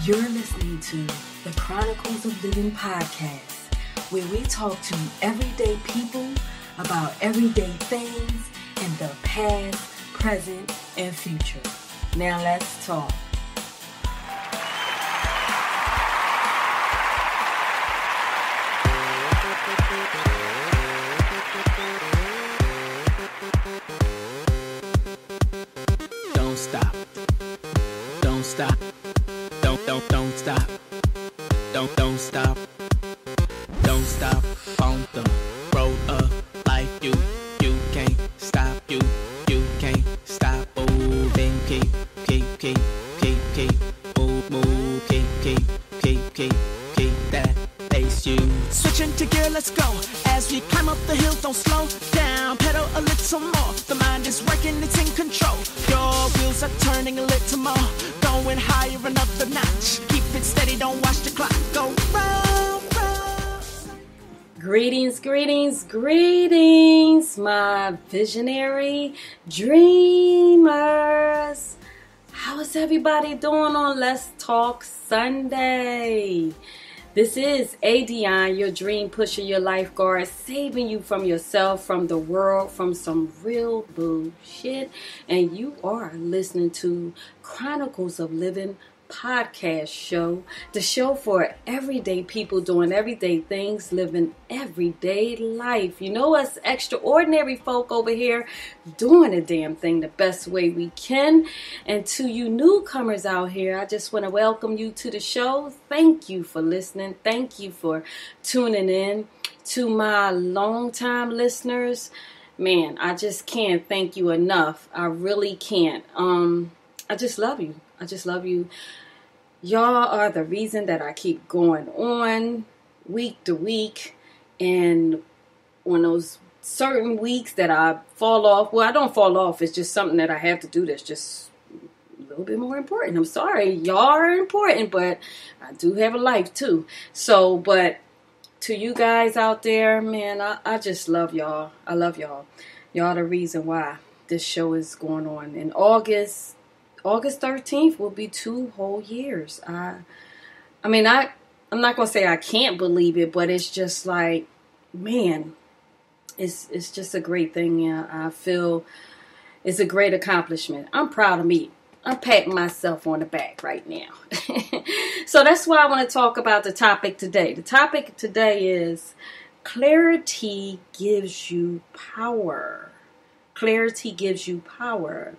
You're listening to the Chronicles of Living podcast, where we talk to everyday people about everyday things in the past, present, and future. Now let's talk. Don't stop. Don't stop. Don't stop. Don't stop. Don't stop on the road of life. You can't stop. You can't stop moving. Keep move. Keep that pace. You switching to gear. Let's go as we climb up the hill. Don't slow down. Pedal a little more. The mind is working. It's in control. Your wheels are turning a little more. Going higher another notch. Keep it steady, don't watch the clock. Go round. Greetings, my visionary dreamers. How is everybody doing on Let's Talk Sunday? This is ADionne, your dream pusher, your lifeguard, saving you from yourself, from the world, from some real bullshit. And you are listening to Chronicles of Living podcast show, the show for everyday people doing everyday things, living everyday life. You know us extraordinary folk over here doing a damn thing the best way we can. And to you newcomers out here, I just want to welcome you to the show. Thank you for listening. Thank you for tuning in. To my longtime listeners, man, I just can't thank you enough. I really can't. I just love you. I just love you. Y'all are the reason that I keep going on week to week. And on those certain weeks that I fall off, well, I don't fall off. It's just something that I have to do that's just a little bit more important. I'm sorry. Y'all are important, but I do have a life too. So, but to you guys out there, man, I just love y'all. I love y'all. Y'all the reason why this show is going on. In August 13th will be 2 whole years. I'm not going to say I can't believe it, but it's just like, man, it's just a great thing. Yeah, I feel it's a great accomplishment. I'm proud of me. I'm patting myself on the back right now. So that's why I want to talk about the topic today. The topic today is clarity gives you power. Clarity gives you power.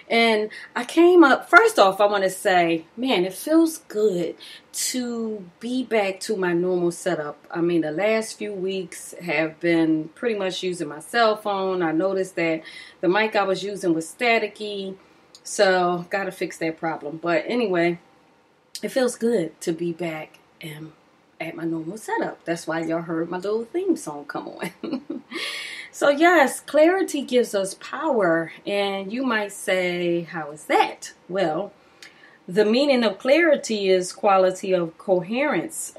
And I came up, first off, I want to say, man, it feels good to be back to my normal setup. I mean, the last few weeks have been pretty much using my cell phone. I noticed that the mic I was using was staticky, so got to fix that problem. But anyway, it feels good to be back at my normal setup. That's why y'all heard my little theme song come on. So yes, clarity gives us power. And you might say, how is that? Well, the meaning of clarity is quality of coherence,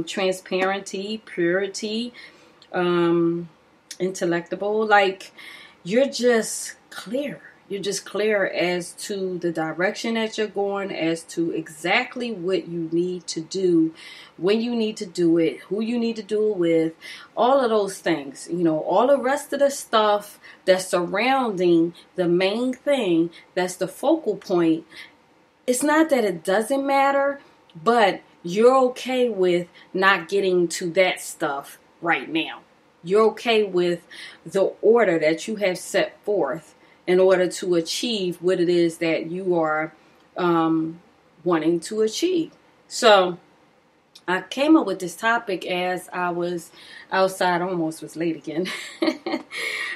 transparency, purity, intellectable. Like you're just clear. You're just clear as to the direction that you're going, as to exactly what you need to do, when you need to do it, who you need to do it with, all of those things. You know, all the rest of the stuff that's surrounding the main thing, that's the focal point. It's not that it doesn't matter, but you're okay with not getting to that stuff right now. You're okay with the order that you have set forth in order to achieve what it is that you are wanting to achieve. So I came up with this topic as I was outside. I almost was late again.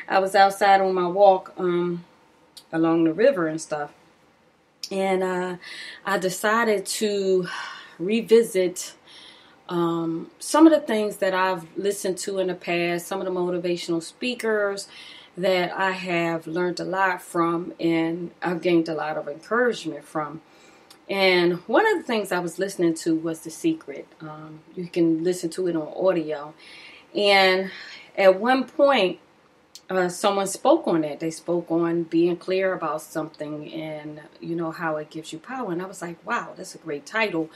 I was outside on my walk along the river and stuff. And I decided to revisit some of the things that I've listened to in the past, some of the motivational speakers that I have learned a lot from and I've gained a lot of encouragement from. And one of the things I was listening to was The Secret. You can listen to it on audio. And at one point, someone spoke on that. They spoke on being clear about something and, how it gives you power. And I was like, wow, that's a great title.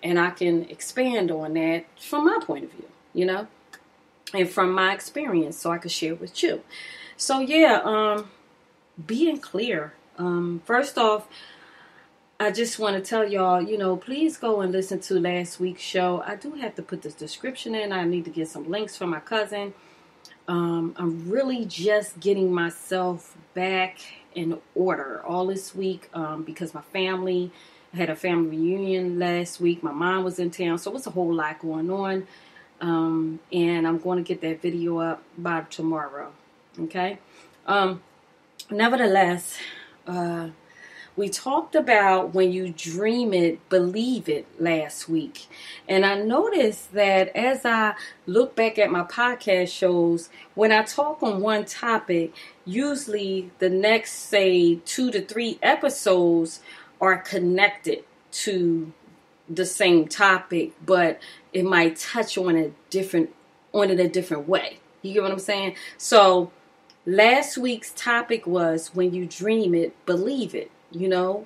And I can expand on that from my point of view, and from my experience, so I could share with you. So yeah, being clear. First off, I just want to tell y'all, please go and listen to last week's show. I do have to put the description in. I need to get some links from my cousin. I'm really just getting myself back in order all this week because my family, I had a family reunion last week. My mom was in town, so it's a whole lot going on. And I'm going to get that video up by tomorrow. Okay. Nevertheless, we talked about when you dream it, believe it last week. And I noticed that as I look back at my podcast shows, when I talk on one topic, usually the next, say, 2 to 3 episodes are connected to the same topic, but it might touch on it a different way. You get what I'm saying? So last week's topic was when you dream it, believe it.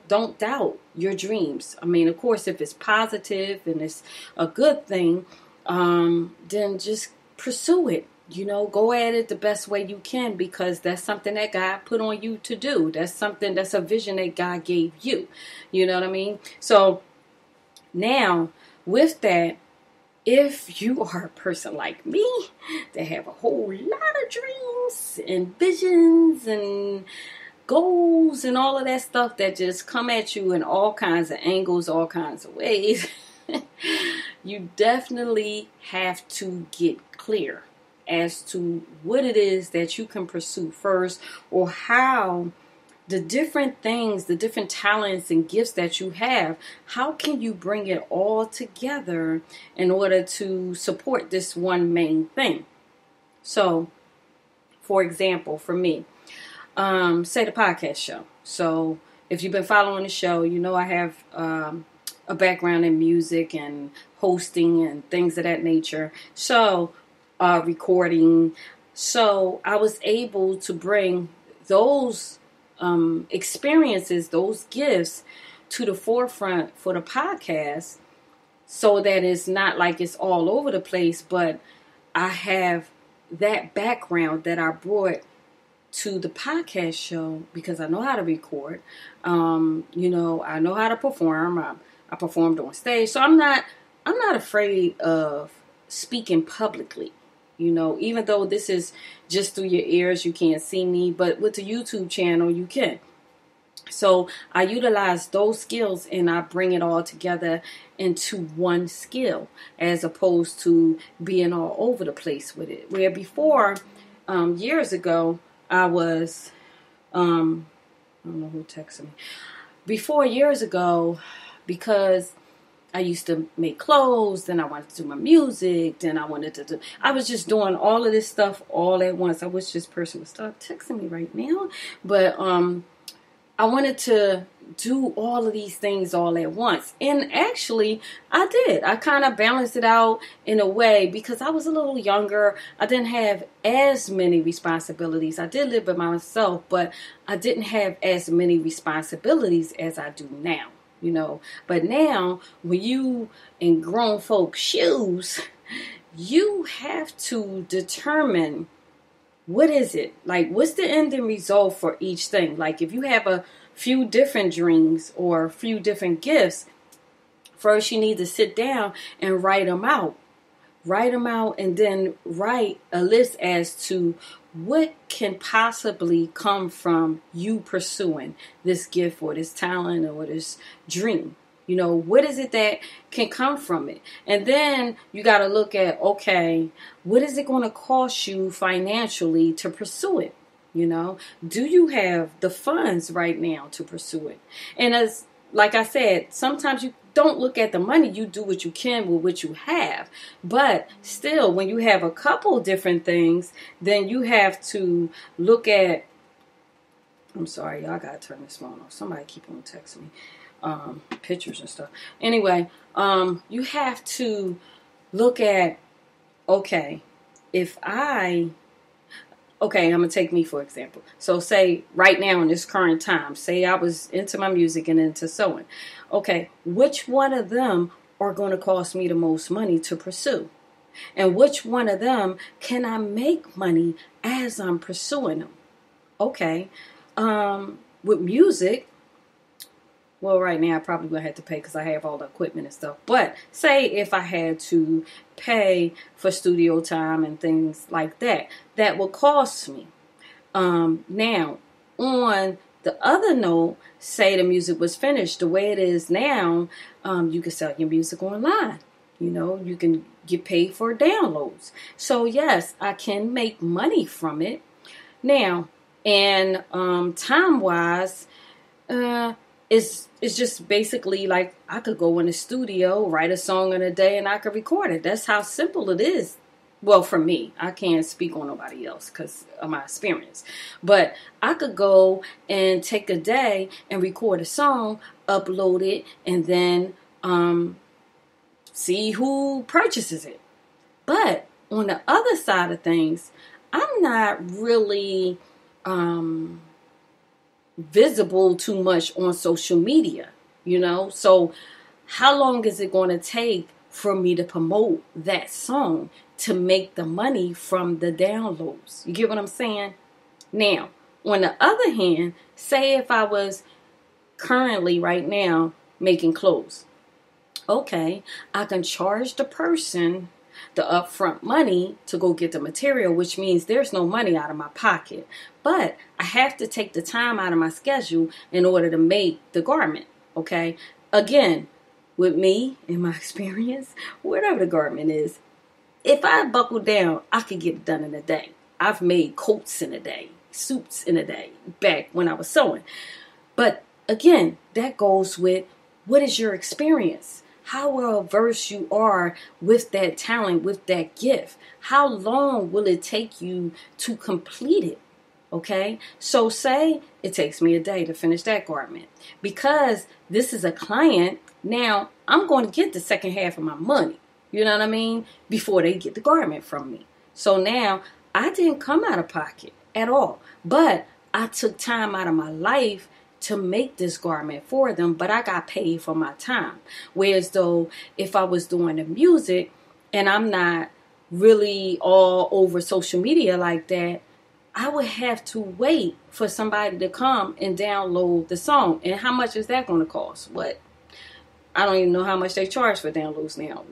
Don't doubt your dreams. I mean, of course, if it's positive and it's a good thing, then just pursue it. Go at it the best way you can, because that's something that God put on you to do. That's a vision that God gave you. You know what I mean? So now with that, if you are a person like me that have a whole lot of dreams and visions and goals and all of that stuff that just come at you in all kinds of angles, all kinds of ways, you definitely have to get clear as to what it is that you can pursue first, or how the different things, the different talents and gifts that you have, how can you bring it all together in order to support this one main thing? So, for example, for me, say the podcast show. So if you've been following the show, I have a background in music and hosting and things of that nature. So recording. So I was able to bring those experiences, those gifts to the forefront for the podcast, so that it's not like it's all over the place, but I have that background that I brought to the podcast show because I know how to record. I know how to perform. I performed on stage, so I'm not afraid of speaking publicly. Even though this is just through your ears, you can't see me, but with the YouTube channel, you can. So I utilize those skills and I bring it all together into one skill, as opposed to being all over the place with it. Where before, years ago, I was, I don't know who texted me. Before, years ago, because I used to make clothes, then I wanted to do my music, then I was just doing all of this stuff all at once. I wish this person would stop texting me right now. But I wanted to do all of these things all at once. And actually, I did. I kind of balanced it out in a way because I was a little younger. I didn't have as many responsibilities. I did live by myself, but I didn't have as many responsibilities as I do now. But now when you in grown folks' shoes, you have to determine what is it? Like, what's the ending result for each thing? Like, if you have a few different dreams or a few different gifts, first you need to sit down and write them out. Write them out and then write a list as to what can possibly come from you pursuing this gift or this talent or this dream. What is it that can come from it? And then you got to look at, okay, what is it going to cost you financially to pursue it? Do you have the funds right now to pursue it? And as, like I said, sometimes you don't look at the money. You do what you can with what you have. But still, when you have a couple different things, then you have to look at, I'm sorry, y'all got to turn this phone off. Somebody keep on texting me. Pictures and stuff. Anyway, you have to look at, okay, if I okay, I'm going to take me for example. So say right now in this current time, say I was into my music and into sewing. Okay, which one of them are going to cost me the most money to pursue? And which one of them can I make money as I'm pursuing them? Okay, with music, well, right now I probably would have to pay because I have all the equipment and stuff. But say if I had to pay for studio time and things like that, that would cost me. Now, on the other note, say the music was finished. The way it is now, you can sell your music online. You know, you can get paid for downloads. So yes, I can make money from it. Now, and time-wise, it's just basically like I could go in the studio, write a song in a day, and I could record it. That's how simple it is. Well, for me, I can't speak on nobody else because of my experience. But I could go and take a day and record a song, upload it, and then see who purchases it. But on the other side of things, I'm not really visible too much on social media, you know? So how long is it going to take for me to promote that song to make the money from the downloads? You get what I'm saying? Now, on the other hand, say if I was currently right now making clothes. Okay, I can charge the person the upfront money to go get the material, which means there's no money out of my pocket. But I have to take the time out of my schedule in order to make the garment. Okay, again, with me, in my experience, whatever the garment is, if I buckle down, I could get it done in a day. I've made coats in a day, suits in a day, back when I was sewing. But again, that goes with what is your experience? How well versed you are with that talent, with that gift. How long will it take you to complete it? Okay, so say it takes me a day to finish that garment. Because this is a client, now I'm going to get the second half of my money. You know what I mean? Before they get the garment from me. So now I didn't come out of pocket at all. But I took time out of my life to make this garment for them, but I got paid for my time. Whereas though if I was doing the music and I'm not really all over social media like that, I would have to wait for somebody to come and download the song. And how much is that going to cost? What? I don't even know how much they charge for downloads now.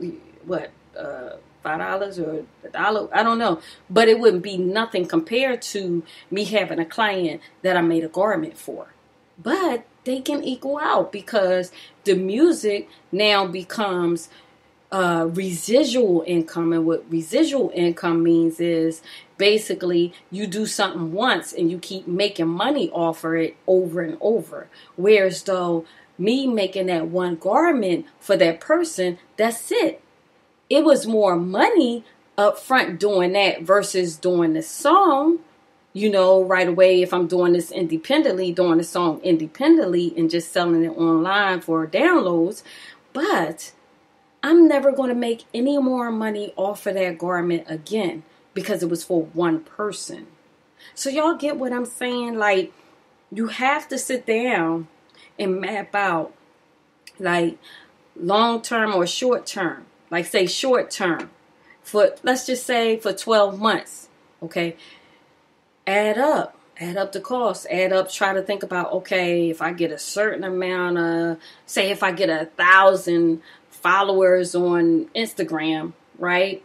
What? $5 or $1? I don't know. But it wouldn't be nothing compared to me having a client that I made a garment for. But they can equal out because the music now becomes residual income. And what residual income means is basically you do something once and you keep making money off of it over and over. Whereas though me making that one garment for that person, that's it. It was more money up front doing that versus doing the song. You know, right away, if I'm doing this independently, doing the song independently and just selling it online for downloads. But I'm never going to make any more money off of that garment again because it was for one person. So y'all get what I'm saying? Like, you have to sit down and map out, like, long term or short term. Like, say, short term. Let's just say for 12 months. Okay. Add up the costs, try to think about, okay, if I get a certain amount of, say if I get 1,000 followers on Instagram, right?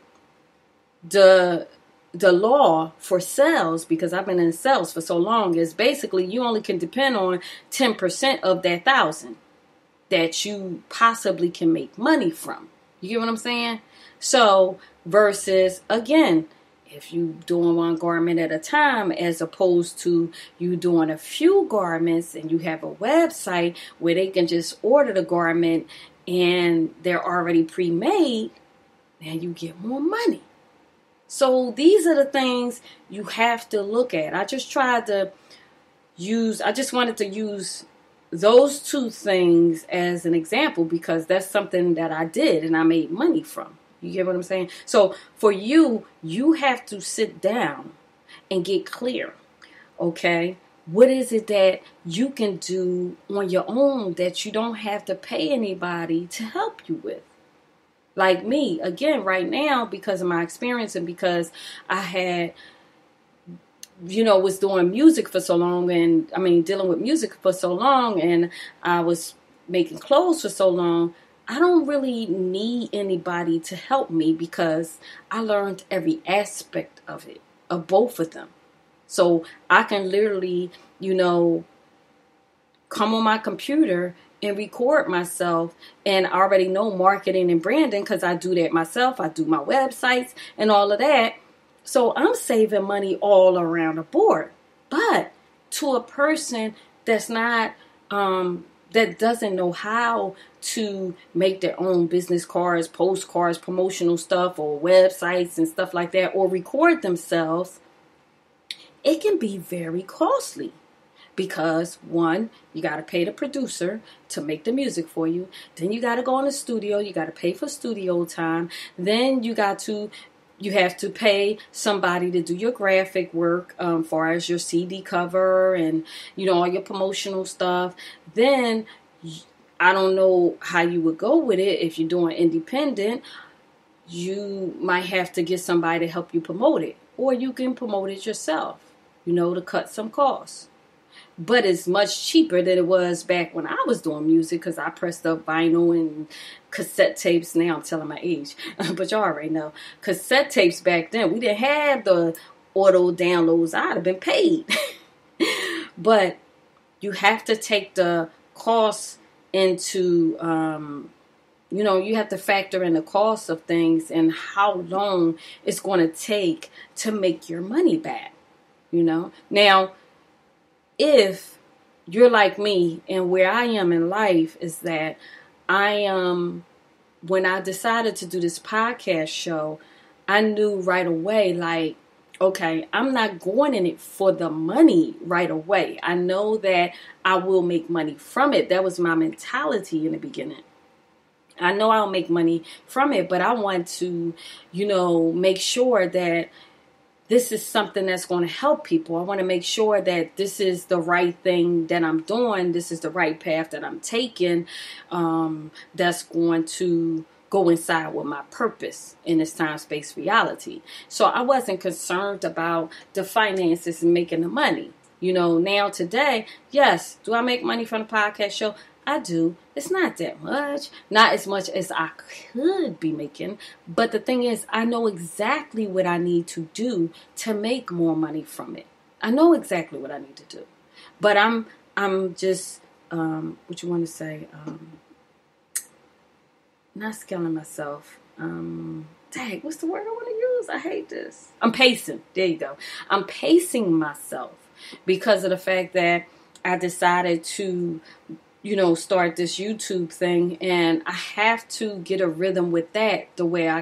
The law for sales, because I've been in sales for so long, is basically you only can depend on 10% of that 1,000 that you possibly can make money from. You get what I'm saying? So versus, again, if you doing one garment at a time, as opposed to you doing a few garments and you have a website where they can just order the garment and they're already pre-made, then you get more money. So these are the things you have to look at. I just wanted to use those two things as an example because that's something that I did and I made money from. You get what I'm saying? So for you, you have to sit down and get clear. Okay? What is it that you can do on your own that you don't have to pay anybody to help you with? Like me, again, right now, because of my experience and because I had, was doing music for so long, and dealing with music for so long, and I was making clothes for so long, I don't really need anybody to help me because I learned every aspect of it, of both of them. So I can literally, come on my computer and record myself, and I already know marketing and branding because I do that myself. I do my websites and all of that. So I'm saving money all around the board. But to a person that's not, that doesn't know how to make their own business cards, postcards, promotional stuff, or websites and stuff like that, or record themselves, it can be very costly. Because one, you got to pay the producer to make the music for you. Then you got to go in the studio. You got to pay for studio time. Then you have to pay somebody to do your graphic work, far as your CD cover and, all your promotional stuff. Then I don't know how you would go with it. If you're doing independent, you might have to get somebody to help you promote it. Or you can promote it yourself, to cut some costs. But it's much cheaper than it was back when I was doing music, because I pressed up vinyl and cassette tapes. Now I'm telling my age, but y'all already know. Cassette tapes back then, we didn't have the auto downloads. I'd have been paid. But you have to take the costs into, you have to factor in the cost of things and how long it's going to take to make your money back, Now, if you're like me, and where I am in life is that when I decided to do this podcast show, I knew right away, like, okay, I'm not going in it for the money right away. I know that I will make money from it. That was my mentality in the beginning. I know I'll make money from it, but I want to, make sure that this is something that's going to help people. I want to make sure that this is the right thing that I'm doing. This is the right path that I'm taking. That's going to go inside with my purpose in this time, space, reality. So I wasn't concerned about the finances and making the money. Now today, yes, do I make money from the podcast show? I do. It's not that much. Not as much as I could be making. But the thing is, I know exactly what I need to do to make more money from it. I know exactly what I need to do. But I'm just, what you want to say, not scaling myself. Dang, what's the word I want to use? I hate this. I'm pacing. There you go. I'm pacing myself because of the fact that I decided to start this YouTube thing, and I have to get a rhythm with that the way I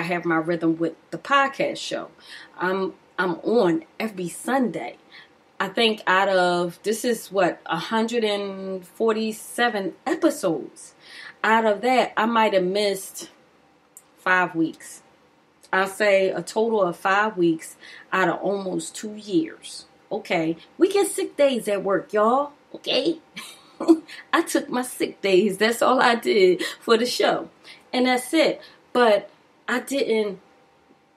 have my rhythm with the podcast show. I'm on every Sunday. I think out of, this is 147 episodes. Out of that, I might have missed 5 weeks. I'll say a total of 5 weeks out of almost 2 years. Okay, we get sick days at work, y'all. Okay, I took my sick days. That's all I did for the show. And that's it. But I didn't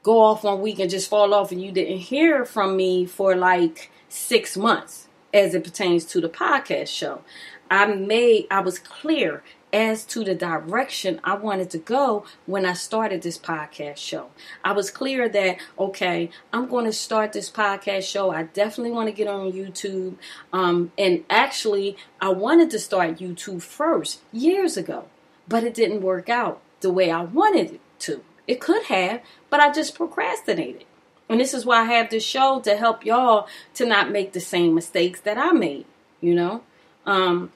go off 1 week and just fall off and you didn't hear from me for like 6 months as it pertains to the podcast show. I was clear as to the direction I wanted to go when I started this podcast show. I was clear that, okay, I'm going to start this podcast show. I definitely want to get on YouTube. And actually, I wanted to start YouTube first years ago, but it didn't work out the way I wanted it to. It could have, but I just procrastinated. And this is why I have this show, to help y'all to not make the same mistakes that I made, and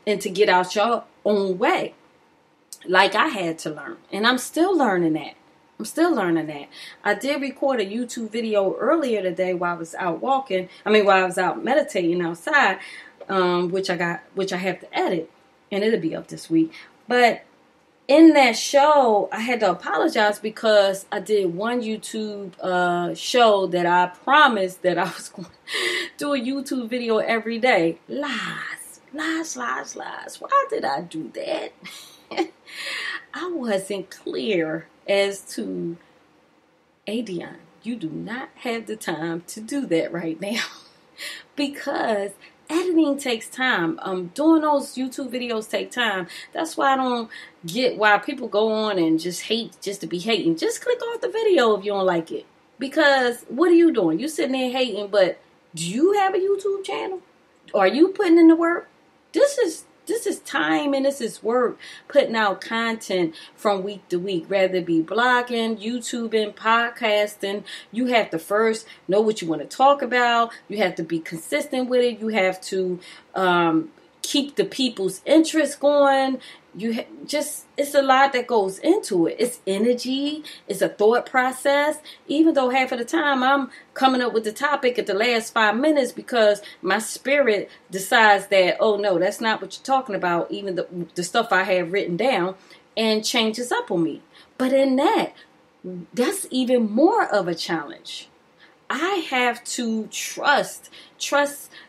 to get out your own way. Like I had to learn. And I'm still learning that. I did record a YouTube video earlier today while I was out while I was out meditating outside, which I have to edit. And it'll be up this week. But in that show, I had to apologize because I did one YouTube show that I promised that I was going to do a YouTube video every day. Lies. Why did I do that? I wasn't clear as to, ADionne, you do not have the time to do that right now. Because editing takes time. Doing those YouTube videos take time. That's why I don't get why people go on and just hate just to be hating. Just click off the video if you don't like it. Because what are you doing? You sitting there hating, but do you have a YouTube channel? Are you putting in the work? This is time and this is work, putting out content from week to week, whether it be blogging, YouTubing, podcasting. You have to first know what you want to talk about. You have to be consistent with it. You have to keep the people's interest going. It's a lot that goes into it. It's energy. It's a thought process. Even though half of the time I'm coming up with the topic at the last 5 minutes because my spirit decides that, oh no, that's not what you're talking about. Even the stuff I have written down, and changes up on me. But in that's even more of a challenge. I have to trust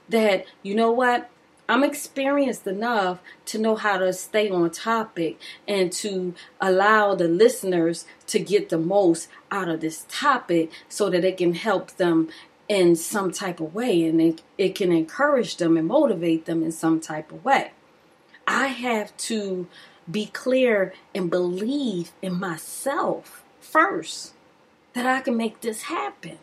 that, you know what? I'm experienced enough to know how to stay on topic and to allow the listeners to get the most out of this topic so that it can help them in some type of way, and it can encourage them and motivate them in some type of way. I have to be clear and believe in myself first that I can make this happen.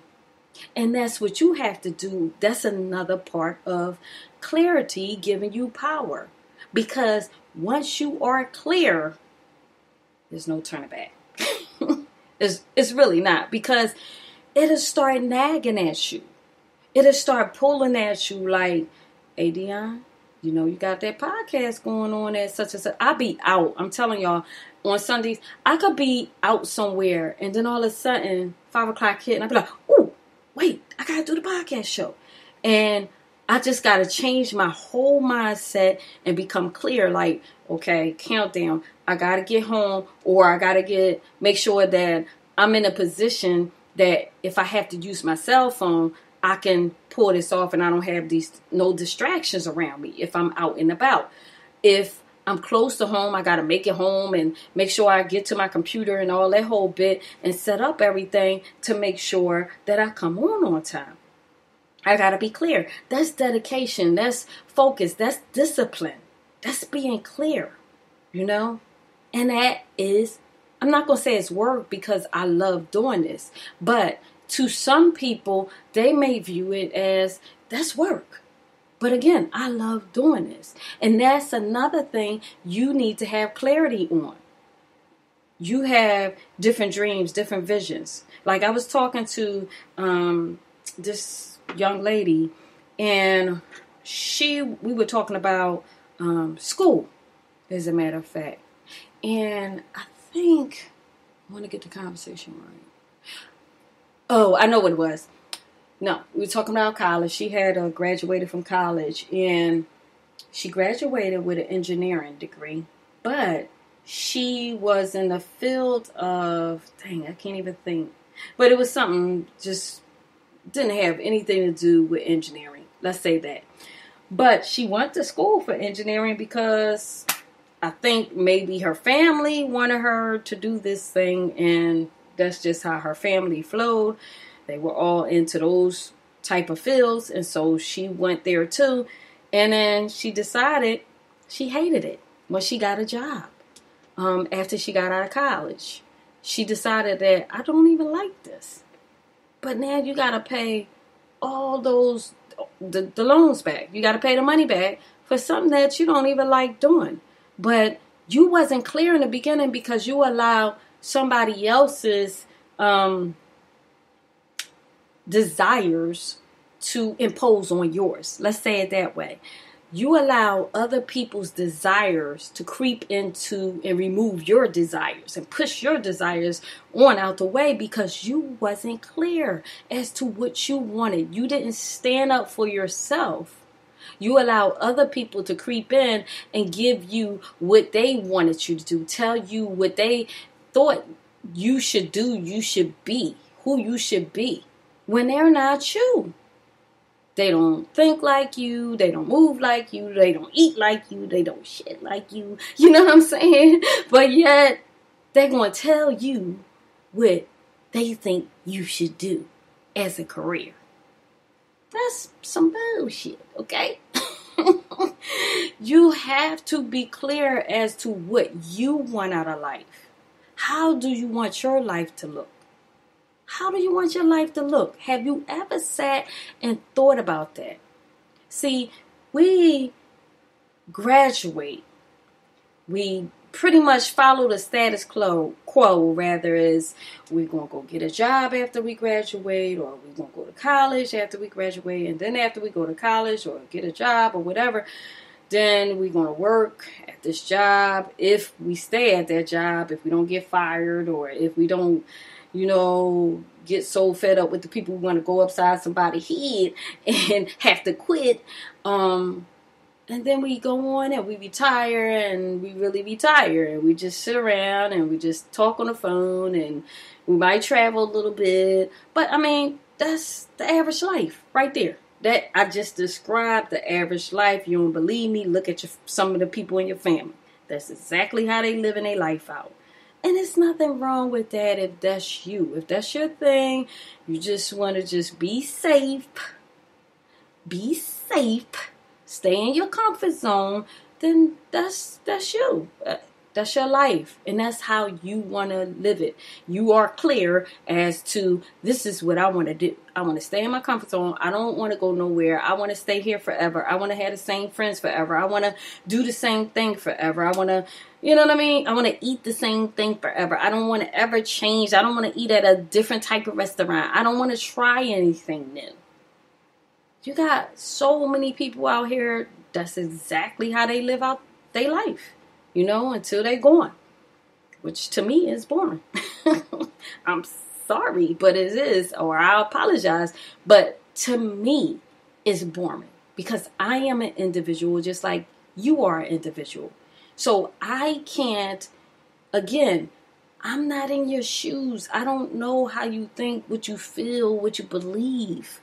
And that's what you have to do. That's another part of clarity giving you power. Because once you are clear, there's no turning back. It's really not. Because it'll start nagging at you. It'll start pulling at you like, ADionne, you know, you got that podcast going on at such and such. I'll be out. I'm telling y'all, on Sundays, I could be out somewhere. And then all of a sudden, 5 o'clock hit. And I'll be like, ooh, wait, I got to do the podcast show. And I just got to change my whole mindset and become clear. Like, okay, countdown. I got to get home, or I got to make sure that I'm in a position that if I have to use my cell phone, I can pull this off and I don't have no distractions around me if I'm out and about. If I'm close to home, I got to make it home and make sure I get to my computer and all that whole bit and set up everything to make sure that I come on time. I got to be clear. That's dedication. That's focus. That's discipline. That's being clear, you know? And that is, I'm not going to say it's work because I love doing this, but to some people, they may view it as that's work. But again, I love doing this. And that's another thing you need to have clarity on. You have different dreams, different visions. Like I was talking to this young lady, and we were talking about school, as a matter of fact. And I think, I want to get the conversation right. Oh, I know what it was. No, we were talking about college. She had graduated from college, and she graduated with an engineering degree, but she was in the field of, I can't even think, but it was something just didn't have anything to do with engineering. Let's say that. But she went to school for engineering because I think maybe her family wanted her to do this thing, and that's just how her family flowed. They were all into those type of fields, and so she went there too. And then she decided she hated it when she got a job. After she got out of college, she decided that I don't even like this. But now you got to pay all those, the loans back. You got to pay the money back for something that you don't even like doing. But you wasn't clear in the beginning because you allow somebody else's desires to impose on yours. Let's say it that way. You allow other people's desires to creep into and remove your desires and push your desires on out the way because you wasn't clear as to what you wanted. You didn't stand up for yourself. You allow other people to creep in and give you what they wanted you to do, tell you what they thought you should do, you should be, who you should be, when they're not you. They don't think like you, they don't move like you, they don't eat like you, they don't shit like you. You know what I'm saying? But yet, they're going to tell you what they think you should do as a career. That's some bullshit, okay? You have to be clear as to what you want out of life. How do you want your life to look? How do you want your life to look? Have you ever sat and thought about that? See, we graduate. We pretty much follow the status quo, rather, is we're going to go get a job after we graduate, or we're going to go to college after we graduate, and then after we go to college or get a job or whatever, then we're going to work at this job. If we stay at that job, if we don't get fired, or if we don't, get so fed up with the people who want to go upside somebody's head and have to quit, and then we go on and we retire, and we really retire, and we just sit around and we just talk on the phone, and we might travel a little bit. But I mean, that's the average life right there. That I just described the average life. You don't believe me? Look at some of the people in your family. That's exactly how they living their life out. And there's nothing wrong with that if that's you. If that's your thing, you just want to just be safe, stay in your comfort zone, then that's you. That's your life. And that's how you want to live it. You are clear as to, this is what I want to do. I want to stay in my comfort zone. I don't want to go nowhere. I want to stay here forever. I want to have the same friends forever. I want to do the same thing forever. I want to, you know what I mean? I want to eat the same thing forever. I don't want to ever change. I don't want to eat at a different type of restaurant. I don't want to try anything new. You got so many people out here, that's exactly how they live out their life, until they're gone, which to me is boring. I'm sorry, but it is, or I apologize, but to me, it's boring because I am an individual just like you are an individual. So I can't, again, I'm not in your shoes. I don't know how you think, what you feel, what you believe.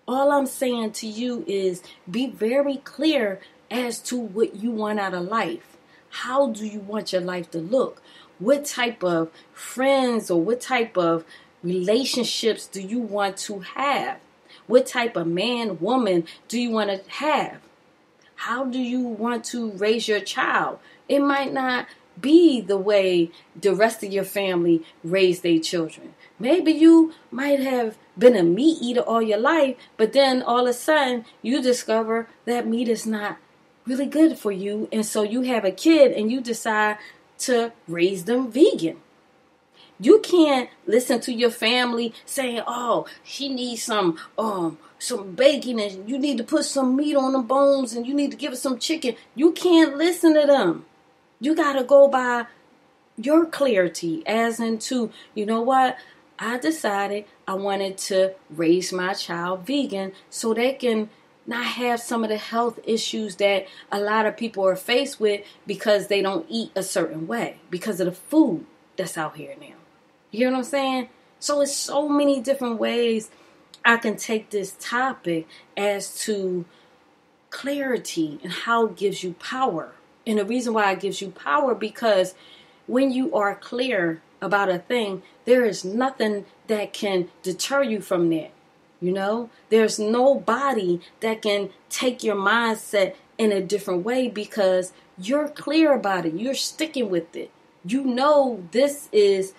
All I'm saying to you is be very clear as to what you want out of life. How do you want your life to look? What type of friends or what type of relationships do you want to have? What type of man, woman do you want to have? How do you want to raise your child? It might not be the way the rest of your family raised their children. Maybe you might have been a meat eater all your life, but then all of a sudden you discover that meat is not really good for you. And so you have a kid and you decide to raise them vegan. You can't listen to your family saying, oh, she needs some bacon and you need to put some meat on the bones and you need to give her some chicken. You can't listen to them. You got to go by your clarity, as into, you know what? I decided I wanted to raise my child vegan so they can not have some of the health issues that a lot of people are faced with because they don't eat a certain way, because of the food that's out here now. You hear what I'm saying? So it's so many different ways I can take this topic as to clarity and how it gives you power. And the reason why it gives you power, because when you are clear about a thing, there is nothing that can deter you from that. There's nobody that can take your mindset in a different way because you're clear about it. You're sticking with it. This is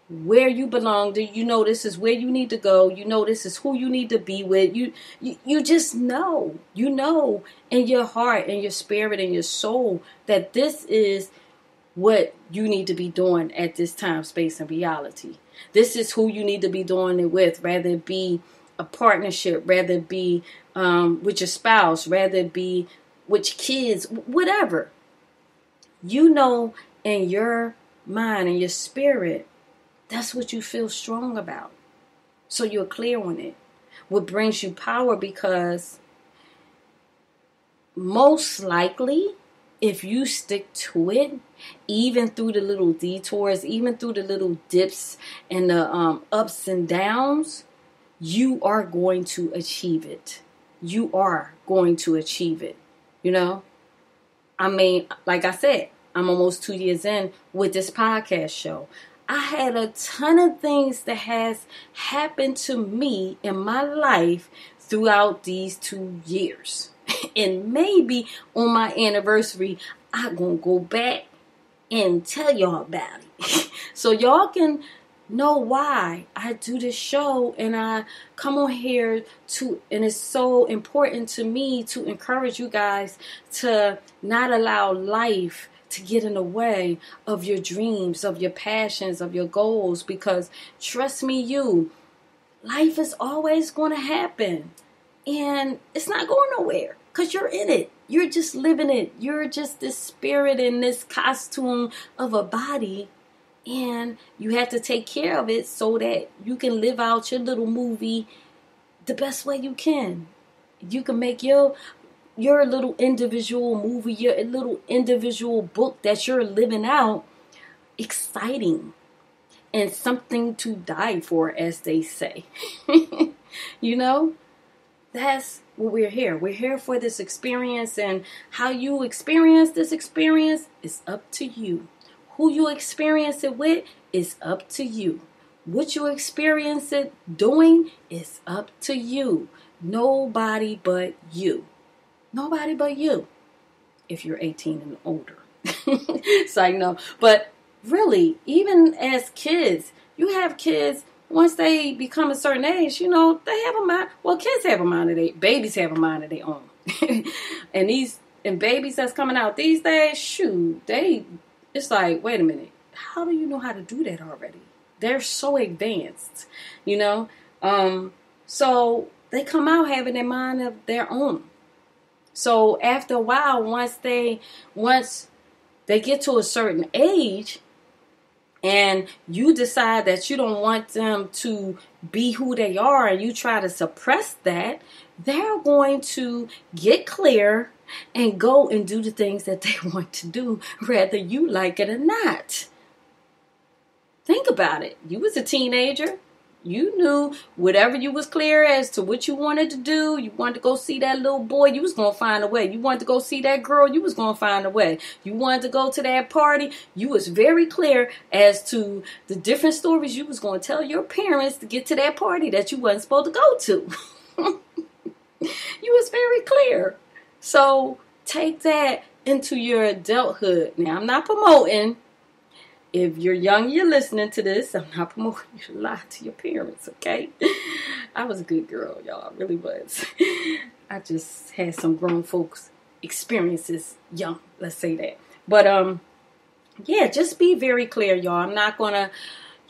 where you belong. This is where you need to go. This is who you need to be with. You just know. In your heart and your spirit and your soul that this is what you need to be doing at this time, space, and reality. This is who you need to be doing it with, rather it be a partnership, rather it be with your spouse, rather it be with your kids, whatever. In your mind and your spirit, that's what you feel strong about. So you're clear on it. What brings you power, because most likely, if you stick to it, even through the little detours, even through the little dips and the ups and downs, you are going to achieve it. You are going to achieve it. You know, I mean, like I said, I'm almost 2 years in with this podcast show. I had a ton of things that has happened to me in my life throughout these 2 years. And maybe on my anniversary, I'm going to go back and tell y'all about it. So y'all can know why I do this show and I come on here and it's so important to me to encourage you guys to not allow life to get in the way of your dreams, of your passions, of your goals, because trust me, life is always going to happen and it's not going nowhere because you're in it. You're just living it. You're just this spirit in this costume of a body. And you have to take care of it so that you can live out your little movie the best way you can. You can make your little individual movie, your little individual book that you're living out exciting and something to die for, as they say. You know, that's what we're here. We're here for this experience, and how you experience this experience is up to you. Who you experience it with is up to you. What you experience it doing is up to you. Nobody but you. Nobody but you. If you're 18 and older. So I know. But really, even as kids, you have kids, once they become a certain age, you know, they have a mind. Well, kids have a mind of their, babies have a mind of their own. and babies that's coming out these days, shoot, it's like, wait a minute, how do you know how to do that already? They're so advanced, you know? So they come out having a mind of their own. So after a while, once they get to a certain age and you decide that you don't want them to be who they are and you try to suppress that, they're going to get clear and go and do the things that they want to do, whether you like it or not. Think about it. You was a teenager. You knew whatever you was clear as to what you wanted to do. You wanted to go see that little boy, you was going to find a way. You wanted to go see that girl, you was going to find a way. You wanted to go to that party, you was very clear as to the different stories you was going to tell your parents to get to that party that you wasn't supposed to go to. You was very clear. So take that into your adulthood. Now, I'm not promoting. If you're young, you're listening to this, I'm not promoting you to lie to your parents, okay? I was a good girl, y'all. I really was. I just had some grown folks experiences young, let's say that. But, yeah, just be very clear, y'all. I'm not going to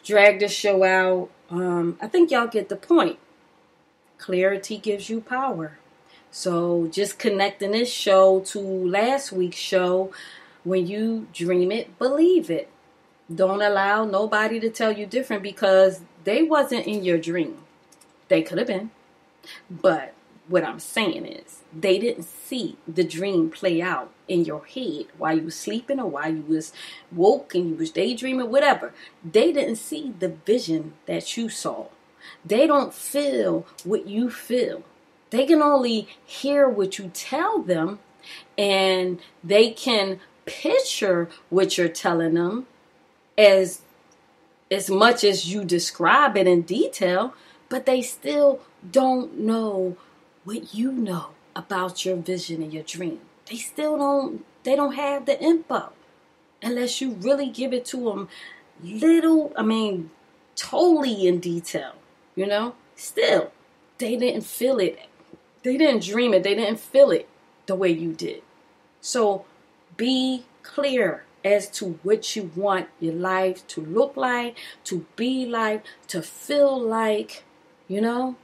drag this show out. I think y'all get the point. Clarity gives you power. So just connecting this show to last week's show, when you dream it, believe it. Don't allow nobody to tell you different, because they wasn't in your dream. They could have been. But what I'm saying is they didn't see the dream play out in your head while you was sleeping or while you was woke and you was daydreaming, whatever. They didn't see the vision that you saw. They don't feel what you feel. They can only hear what you tell them, and they can picture what you're telling them as much as you describe it in detail, but they still don't know what you know about your vision and your dream. They don't have the info unless you really give it to them totally in detail, you know? Still, they didn't feel it. They didn't dream it. They didn't feel it the way you did. So be clear as to what you want your life to look like, to be like, to feel like, you know?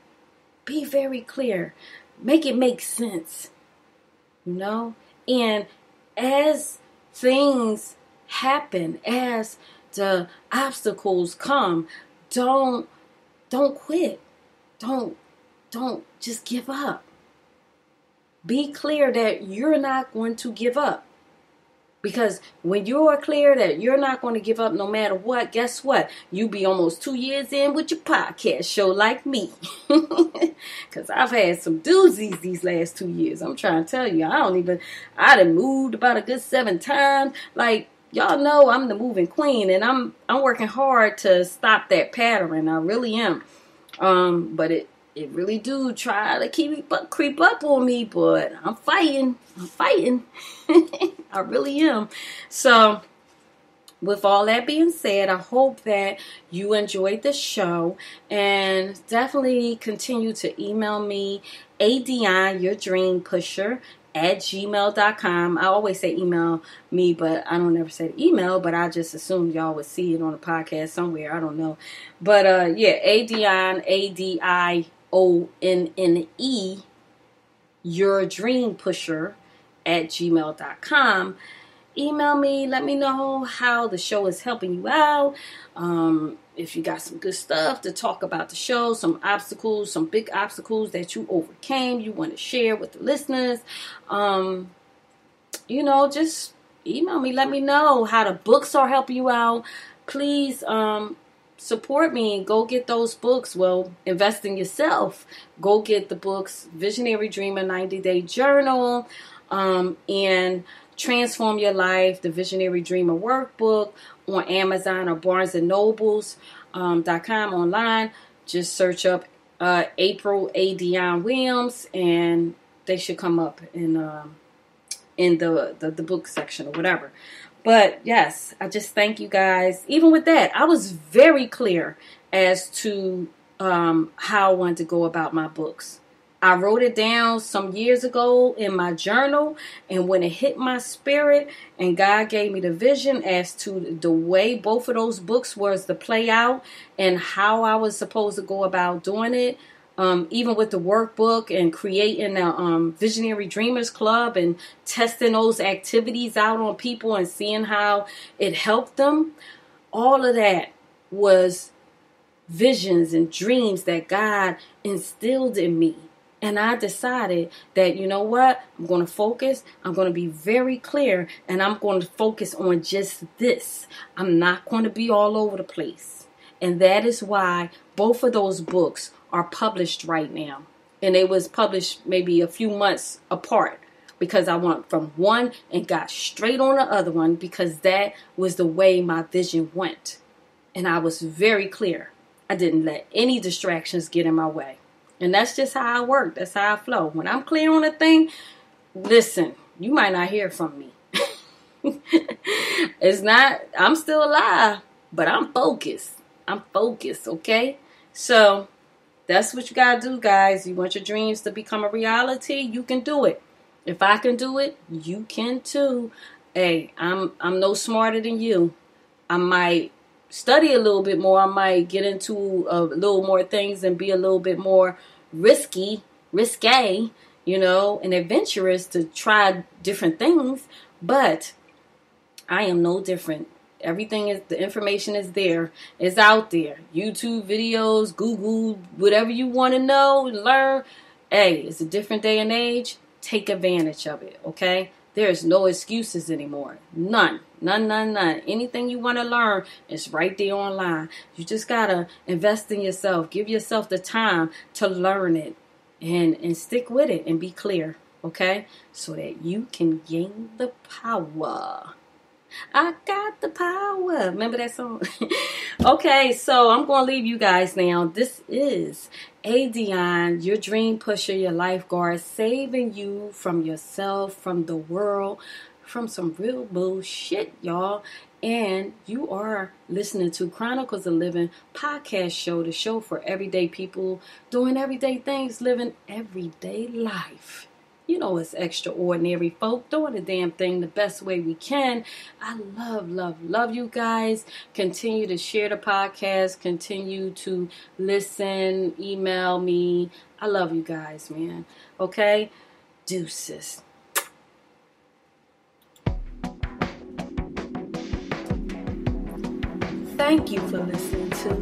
Be very clear. Make it make sense, you know? And as things happen, as the obstacles come, don't quit. Don't just give up. be clear that you're not going to give up. Because when you are clear that you're not going to give up no matter what, guess what? You be almost 2 years in with your podcast show like me. Because I've had some doozies these last 2 years. I'm trying to tell you, I done moved about a good 7 times. Like, y'all know I'm the moving queen, and I'm working hard to stop that pattern. I really am. But it really do try to creep up on me, but I'm fighting. I really am. So with all that being said, I hope that you enjoyed the show, and definitely continue to email me, ADionne, your dream pusher, @gmail.com. I always say email me, but I don't ever say email, but I just assumed y'all would see it on a podcast somewhere. I don't know. But ADionne, ADionne, your dream pusher @gmail.com. Email me, let me know how the show is helping you out. If you got some good stuff to talk about the show, some obstacles, some big obstacles that you overcame, you want to share with the listeners, just email me. Let me know how the books are helping you out. Please support me and go get those books. Well, invest in yourself. Go get the books, Visionary Dreamer 90-Day Journal, and Transform Your Life, the Visionary Dreamer Workbook, on Amazon or BarnesandNobles.com online. Just search up April ADionne Williams, and they should come up in the book section or whatever. But yes, I just thank you guys. Even with that, I was very clear as to how I wanted to go about my books. I wrote it down some years ago in my journal, and when it hit my spirit and God gave me the vision as to the way both of those books was to play out and how I was supposed to go about doing it, even with the workbook and creating a Visionary Dreamers Club and testing those activities out on people and seeing how it helped them, all of that was visions and dreams that God instilled in me. And I decided that, you know what, I'm going to focus. I'm going to be very clear, and I'm going to focus on just this. I'm not going to be all over the place. And that is why both of those books are published right now. And they was published maybe a few months apart, because I went from one and got straight on the other one, because that was the way my vision went. And I was very clear. I didn't let any distractions get in my way. And that's just how I work. That's how I flow. When I'm clear on a thing, listen, you might not hear from me. I'm still alive, but I'm focused. Okay? So that's what you got to do, guys. You want your dreams to become a reality? You can do it. If I can do it, you can too. Hey, I'm no smarter than you. I might study a little bit more. I might get into a little more things and be a little bit more risque, and adventurous to try different things. But I am no different. The information is there. It's out there. YouTube videos, Google, whatever you want to know and learn. Hey, it's a different day and age. Take advantage of it, okay? There's no excuses anymore. None. Anything you want to learn is right there online. You just got to invest in yourself. Give yourself the time to learn it and stick with it and be clear, okay? So that you can gain the power. I got the power. Remember that song? Okay, so I'm going to leave you guys now. This is ADionne, your dream pusher, your lifeguard, saving you from yourself, from the world, from some real bullshit, y'all. And you are listening to Chronicles of Living podcast show, the show for everyday people doing everyday things, living everyday life. You know, it's extraordinary folk doing the damn thing the best way we can. I love you guys. Continue to share the podcast. Continue to listen. Email me. I love you guys, man. Okay? Deuces. Thank you for listening to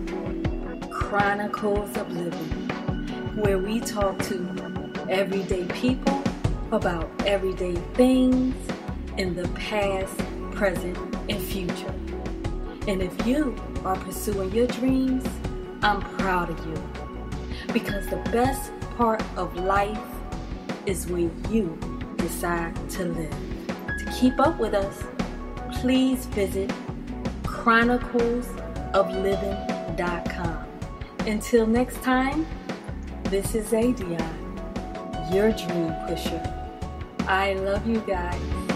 Chronicles of Living, where we talk to everyday people about everyday things in the past, present, and future. And if you are pursuing your dreams, I'm proud of you. Because the best part of life is when you decide to live. To keep up with us, please visit chroniclesofliving.com. Until next time, this is ADionne, your dream pusher. I love you guys.